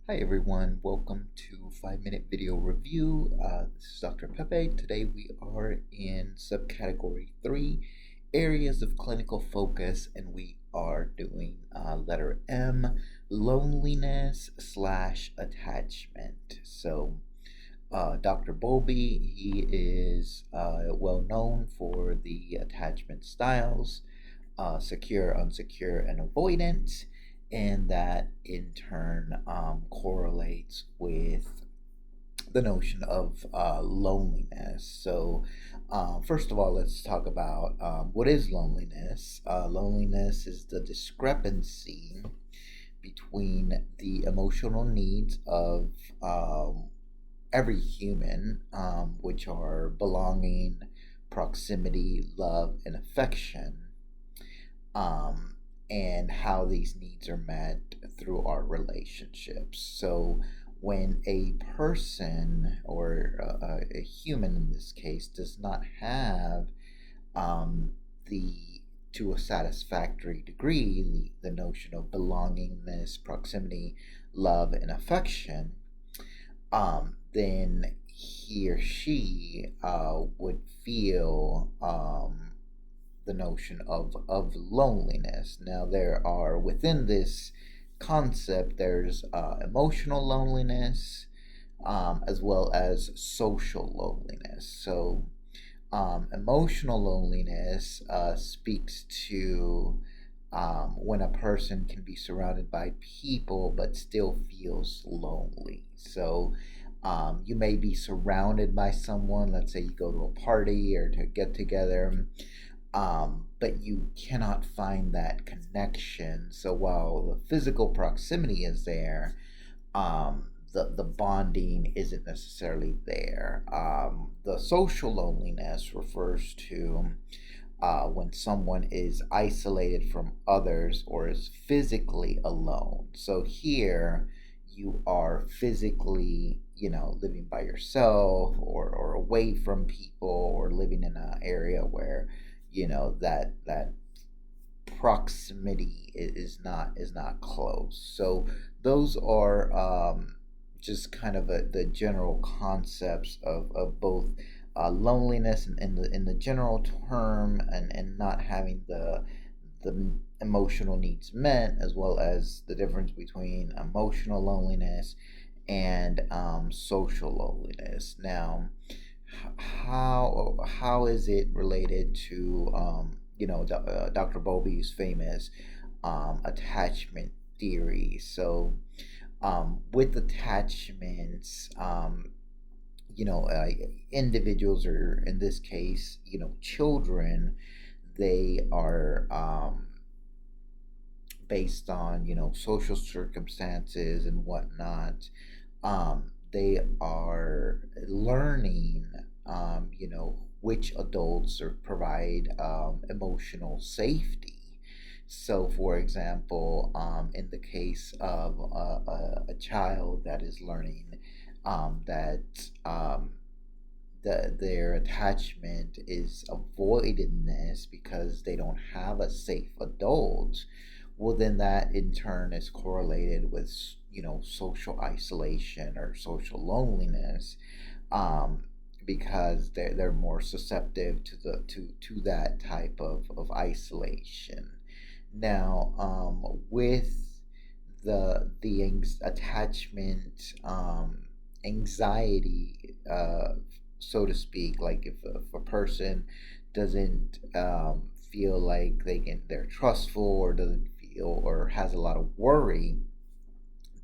Hi everyone, welcome to 5 Minute Video Review. This is Dr. Pepe. Today we are in subcategory 3, Areas of Clinical Focus, and we are doing letter M, Loneliness slash Attachment. Dr. Bowlby, he is well known for the attachment styles, secure, unsecure, and avoidant, and that in turn correlates with the notion of loneliness. First of all, let's talk about what is loneliness. Loneliness is the discrepancy between the emotional needs of every human, which are belonging, proximity, love, and affection, um, and how these needs are met through our relationships. So, when a person or a human in this case does not have the to a satisfactory degree the notion of belongingness, proximity, love, and affection, then he or she would feel the notion of loneliness. Now, there are within this concept, there's emotional loneliness as well as social loneliness. Emotional loneliness speaks to when a person can be surrounded by people but still feels lonely. You may be surrounded by someone, let's say you go to a party or to get together, but you cannot find that connection. So while the physical proximity is there, the bonding isn't necessarily there. The social loneliness refers to when someone is isolated from others or is physically alone. So here you are physically, living by yourself or away from people or living in an area where, that proximity is not close. So those are just kind of the general concepts of both loneliness in the general term, and not having the emotional needs met, as well as the difference between emotional loneliness and social loneliness. Now, how is it related to Dr. Bowlby's famous attachment theory? With attachments, individuals, or in this case, children, they are based on social circumstances and whatnot. They are learning, which adults provide emotional safety. So, for example, in the case of a child that is learning that their attachment is avoidedness because they don't have a safe adult, well, then that in turn is correlated with social isolation or social loneliness, um, because they're more susceptible to that type of isolation. Now, with the attachment anxiety, so to speak, like if a person doesn't feel like they're trustful, or doesn't feel or has a lot of worry,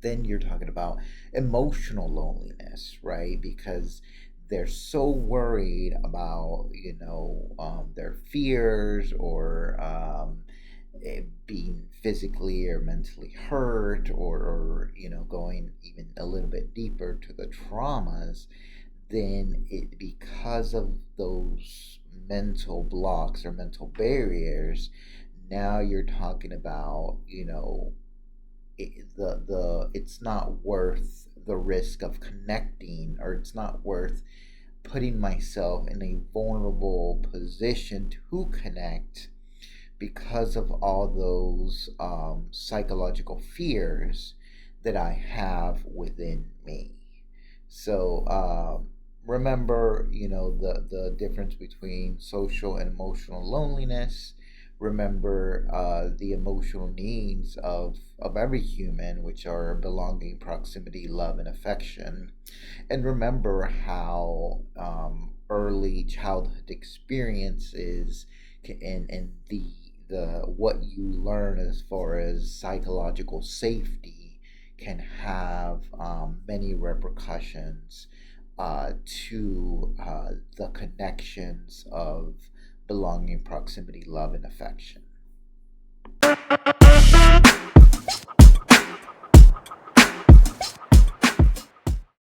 then you're talking about emotional loneliness, right? Because they're so worried about their fears, or being physically or mentally hurt, or going even a little bit deeper to the traumas. Then it, because of those mental blocks or mental barriers, now you're talking about it's not worth the risk of connecting, or it's not worth putting myself in a vulnerable position to connect, because of all those psychological fears that I have within me. So remember, the difference between social and emotional loneliness. Remember the emotional needs of every human, which are belonging, proximity, love, and affection. And remember how early childhood experiences and the what you learn as far as psychological safety can have many repercussions to the connections of belonging, proximity, love, and affection.